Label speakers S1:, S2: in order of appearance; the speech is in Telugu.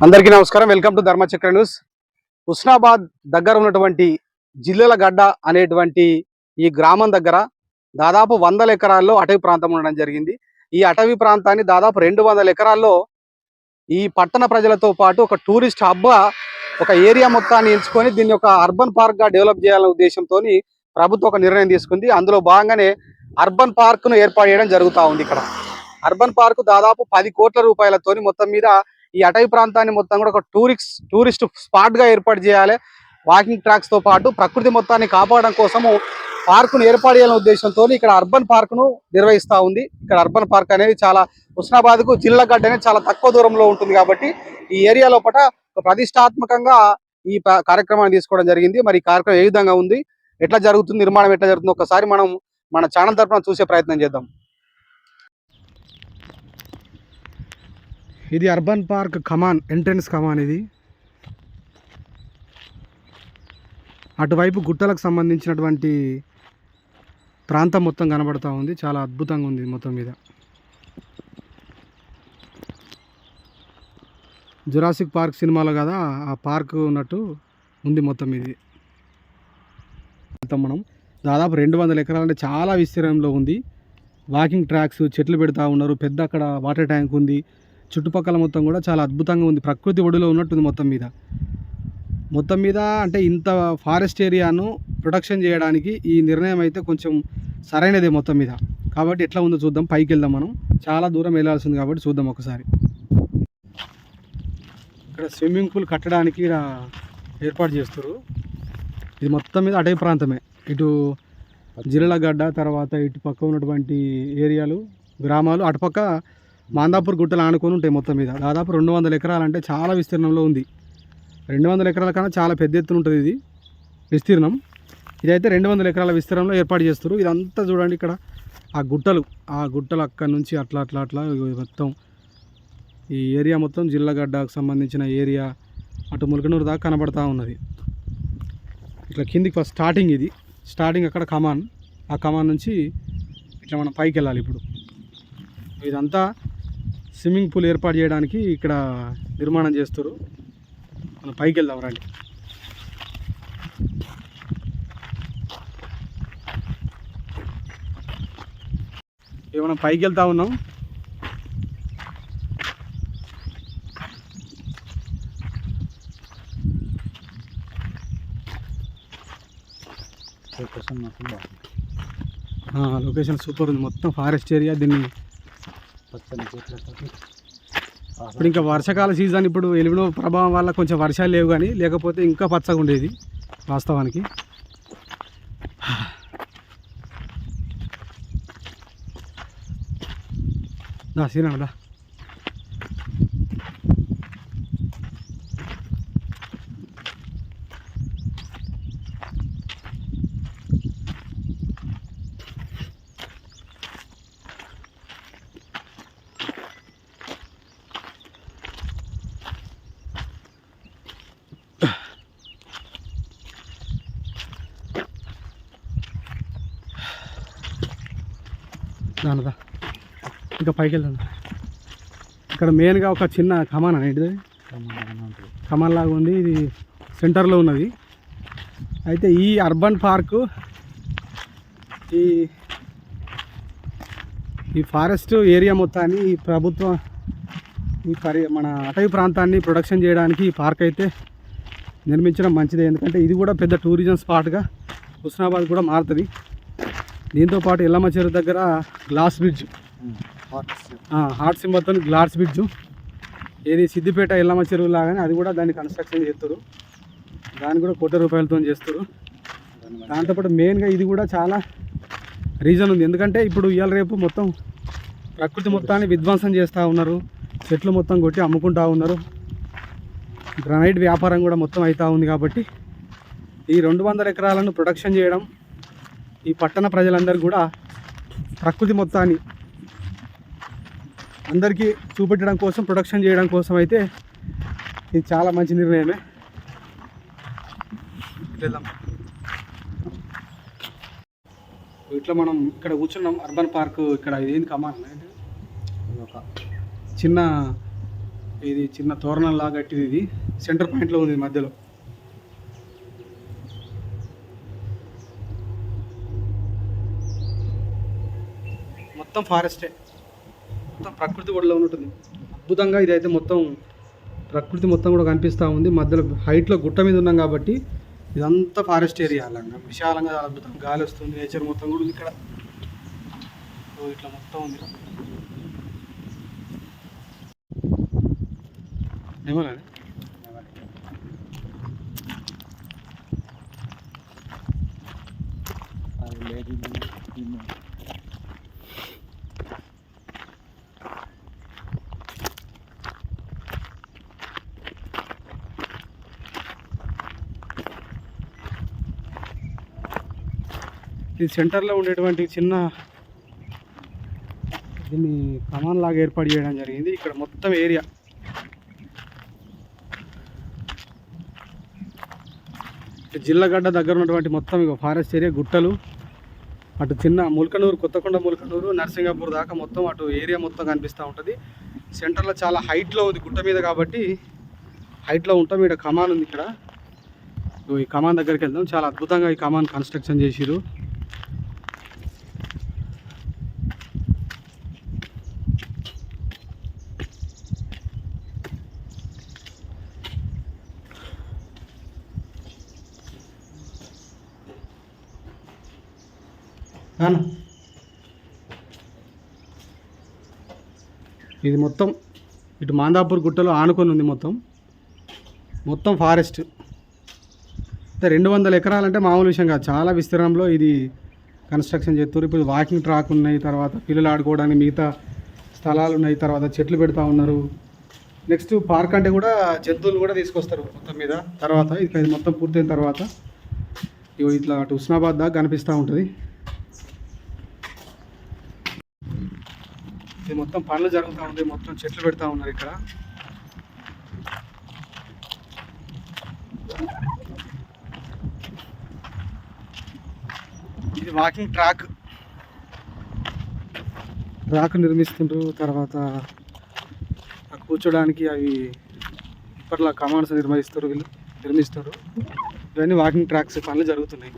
S1: అందరికీ నమస్కారం. Welcome to Dharmachakra news. Husnabad దగ్గర ఉన్నటువంటి జిల్లెల గడ్డ అనేటువంటి ఈ గ్రామం దగ్గర దాదాపు 100 ఎకరాల్లో అటవీ ప్రాంతం ఉండడం జరిగింది. ఈ అటవీ ప్రాంతాన్ని దాదాపు 200 ఎకరాల్లో ఈ పట్టణ ప్రజలతో పాటు ఒక టూరిస్ట్ హబ్గా ఒక ఏరియా మొత్తాన్ని ఎంచుకొని దీన్ని ఒక అర్బన్ పార్క్ గా డెవలప్ చేయాలనే ఉద్దేశంతో ప్రభుత్వం ఒక నిర్ణయం తీసుకుంది. అందులో భాగంగానే అర్బన్ పార్క్ ను ఏర్పాటు చేయడం జరుగుతూ ఉంది. ఇక్కడ అర్బన్ పార్క్ దాదాపు 10 కోట్ల రూపాయలతోని మొత్తం మీద ఈ అటవీ ప్రాంతాన్ని మొత్తం కూడా ఒక టూరిస్ట్ స్పాట్ గా ఏర్పాటు చేయాలి. వాకింగ్ ట్రాక్స్ తో పాటు ప్రకృతి మొత్తాన్ని కాపాడడం కోసము పార్కును ఏర్పాటు చేయాలనే ఉద్దేశంతో ఇక్కడ అర్బన్ పార్క్ ను నిర్వహిస్తూ ఉంది. ఇక్కడ అర్బన్ పార్క్ అనేది చాలా హుస్నాబాద్ కు జిల్లగడ్డ అనేది చాలా తక్కువ దూరంలో ఉంటుంది కాబట్టి ఈ ఏరియా లోపల ఒక ప్రతిష్టాత్మకంగా ఈ కార్యక్రమాన్ని తీసుకోవడం జరిగింది. మరి ఈ కార్యక్రమం ఏ విధంగా ఉంది, ఎట్లా జరుగుతుంది, నిర్మాణం ఎట్లా జరుగుతుంది ఒకసారి మనం మన ఛానల్ తరఫున చూసే ప్రయత్నం చేద్దాం. ఇది అర్బన్ పార్క్ కమాన్ ఎంట్రన్స్ కమాన్. ఇది అటువైపు గుట్టలకు సంబంధించినటువంటి ప్రాంతం మొత్తం కనబడతా ఉంది. చాలా అద్భుతంగా ఉంది మొత్తం మీద. జురాసిక్ పార్క్ సినిమాలో కదా ఆ పార్క్ ఉన్నట్టు ఉంది మొత్తం ఇది. మనం దాదాపు 200 ఎకరాలు అంటే చాలా విస్తీర్ణంలో ఉంది. వాకింగ్ ట్రాక్స్, చెట్లు పెడతా ఉన్నారు. పెద్ద అక్కడ వాటర్ ట్యాంక్ ఉంది. చుట్టుపక్కల మొత్తం కూడా చాలా అద్భుతంగా ఉంది. ప్రకృతి ఒడిలో ఉన్నట్టుంది మొత్తం మీద అంటే ఇంత ఫారెస్ట్ ఏరియాను ప్రొటెక్షన్ చేయడానికి ఈ నిర్ణయం అయితే కొంచెం సరైనదే మొత్తం మీద. కాబట్టి ఎట్లా ఉందో చూద్దాం. పైకి వెళ్దాం. మనం చాలా దూరం వెళ్ళాల్సింది కాబట్టి చూద్దాం ఒకసారి. ఇక్కడ స్విమ్మింగ్ పూల్ కట్టడానికి ఇక్కడ ఏర్పాటు చేస్తారు. ఇది మొత్తం మీద అటవీ ప్రాంతమే. ఇటు జిల్లెలగడ్డ, తర్వాత ఇటు పక్క ఉన్నటువంటి ఏరియాలు, గ్రామాలు, అటుపక్క మాందాపూర్ గుట్టలు ఆనుకొని ఉంటాయి. మొత్తం మీద దాదాపు 200 ఎకరాలు అంటే చాలా విస్తీర్ణంలో ఉంది. 200 ఎకరాల కన్నా చాలా పెద్ద ఎత్తున ఉంటుంది ఇది విస్తీర్ణం. ఇదైతే 200 ఎకరాల విస్తీర్ణంలో ఏర్పాటు చేస్తారు. ఇదంతా చూడండి. ఇక్కడ ఆ గుట్టలు అక్కడి నుంచి అట్లా మొత్తం ఈ ఏరియా మొత్తం జిల్లగడ్డకు సంబంధించిన ఏరియా అటు ములకనూరు దాకా కనబడతా ఉన్నది. ఇట్లా కిందికి ఫస్ట్ స్టార్టింగ్ అక్కడ కమాన్. ఆ కమాన్ నుంచి ఇట్లా మనం పైకి వెళ్ళాలి. ఇప్పుడు ఇదంతా స్విమ్మింగ్ పూల్ ఏర్పాటు చేయడానికి ఇక్కడ నిర్మాణం చేస్తారు. మనం పైకి వెళ్దాం రండి. మనం పైకి వెళ్తా ఉన్నాం. లొకేషన్ సూపర్ ఉంది. మొత్తం ఫారెస్ట్ ఏరియా. దీన్ని ఇప్పుడు ఇంకా వర్షాకాల సీజన్. ఇప్పుడు ఎలిమినో ప్రభావం వల్ల కొంచెం వర్షాలు లేవు, కానీ లేకపోతే ఇంకా పచ్చగా ఉండేది వాస్తవానికి. సీనా దానదా ఇంకా పైకి వెళ్దాం. ఇక్కడ మెయిన్గా ఒక చిన్న కమాన్ అనేది కమాన్ లాగా ఉంది. ఇది సెంటర్లో ఉన్నది. అయితే ఈ అర్బన్ పార్కు ఈ ఫారెస్ట్ ఏరియా మొత్తాన్ని ఈ ప్రభుత్వం మన అటవీ ప్రాంతాన్ని ప్రొటెక్షన్ చేయడానికి ఈ పార్క్ అయితే నిర్మించడం మంచిదే. ఎందుకంటే ఇది కూడా పెద్ద టూరిజం స్పాట్గా హుస్నాబాద్ కూడా మారుతుంది. దీంతోపాటు ఎల్లమ్మ చెరువు దగ్గర గ్లాస్ బ్రిడ్జ్, హాట్ సింబల్తో గ్లాస్ బ్రిడ్జ్, ఏది సిద్దిపేట ఎల్లమ్మ చెరువు లాగానే అది కూడా దాన్ని కన్స్ట్రక్షన్ చేస్తారు. దాన్ని కూడా ₹1 కోట్లతో చేస్తారు. దాంతోపాటు మెయిన్గా ఇది కూడా చాలా రీజన్ ఉంది. ఎందుకంటే ఇప్పుడు ఇవాళ రేపు మొత్తం ప్రకృతి మొత్తాన్ని విధ్వంసం చేస్తూ ఉన్నారు. చెట్లు మొత్తం కొట్టి అమ్ముకుంటూ ఉన్నారు. గ్రానైట్ వ్యాపారం కూడా మొత్తం అవుతూ ఉంది కాబట్టి ఈ 200 ఎకరాలను ప్రొడక్షన్ చేయడం, ఈ పట్టణ ప్రజలందరూ కూడా ప్రకృతి మొత్తాన్ని అందరికీ చూపెట్టడం కోసం, ప్రొడక్షన్ చేయడం కోసం అయితే ఇది చాలా మంచి నిర్ణయమే. ఇట్లా మనం ఇక్కడ కూర్చున్నాం అర్బన్ పార్క్. ఇక్కడ ఇదేంది కమాన్, ఒక చిన్న తోరణంలా కట్టింది. ఇది సెంటర్ పాయింట్లో ఉంది మధ్యలో. మొత్తం ఫారెస్టే, మొత్తం ప్రకృతి ఒడిలో ఉంటుంది. అద్భుతంగా ఇదైతే మొత్తం ప్రకృతి మొత్తం కూడా కనిపిస్తూ ఉంది. మధ్యలో హైట్లో గుట్ట మీద ఉన్నాం కాబట్టి ఇదంతా ఫారెస్ట్ ఏరియా. అలాగా విశాలంగా అద్భుతంగా గాలి వస్తుంది. నేచర్ మొత్తం కూడా ఉంది ఇక్కడ. ఇట్లా మొత్తం ఉంది. ఏమన్నా ఇది సెంటర్లో ఉండేటువంటి దీన్ని కమాన్ లాగా ఏర్పాటు చేయడం జరిగింది. ఇక్కడ మొత్తం ఏరియా జిల్లగడ్డ దగ్గర ఉన్నటువంటి మొత్తం ఇక ఫారెస్ట్ ఏరియా, గుట్టలు, అటు చిన్న ముల్కనూరు, కొత్తకొండ ముల్కనూరు, నర్సింగాపూర్ దాకా మొత్తం అటు ఏరియా మొత్తం కనిపిస్తూ ఉంటుంది. సెంటర్లో చాలా హైట్లో ఉంది, గుట్ట మీద కాబట్టి హైట్లో ఉంటాం. ఇక్కడ కమాన్ ఉంది. ఇక్కడ ఈ కమాన్ దగ్గరికి వెళ్దాం. చాలా అద్భుతంగా ఈ కమాన్ కన్స్ట్రక్షన్ చేసిరు. ఇది మొత్తం ఇటు మాందాపూర్ గుట్టలో ఆనుకొని ఉంది. మొత్తం ఫారెస్ట్. 200 ఎకరాలంటే మామూలు విషయం కాదు. చాలా విస్తీర్ణంలో ఇది కన్స్ట్రక్షన్ చేస్తారు. ఇప్పుడు వాకింగ్ ట్రాక్ ఉన్నాయి, తర్వాత పిల్లలు ఆడుకోవడానికి మిగతా స్థలాలు ఉన్నాయి, తర్వాత చెట్లు పెడతా ఉన్నారు. నెక్స్ట్ పార్క్ అంటే కూడా జంతువులు కూడా తీసుకొస్తారు మొత్తం మీద. తర్వాత ఇది మొత్తం పూర్తయిన తర్వాత ఇట్లా అటు హుస్నాబాద్ దాకా కనిపిస్తూ ఉంటుంది. ఇది మొత్తం పనులు జరుగుతూ ఉంది. మొత్తం చెట్లు పెడతా ఉన్నారు ఇక్కడ. ఇది వాకింగ్ ట్రాక్ నిర్మిస్తుండ్రు. తర్వాత కూర్చోడానికి అవి ఇప్పట్లో కమాండ్స్ నిర్మిస్తారు. ఇవన్నీ వాకింగ్ ట్రాక్స్ పనులు జరుగుతున్నాయి.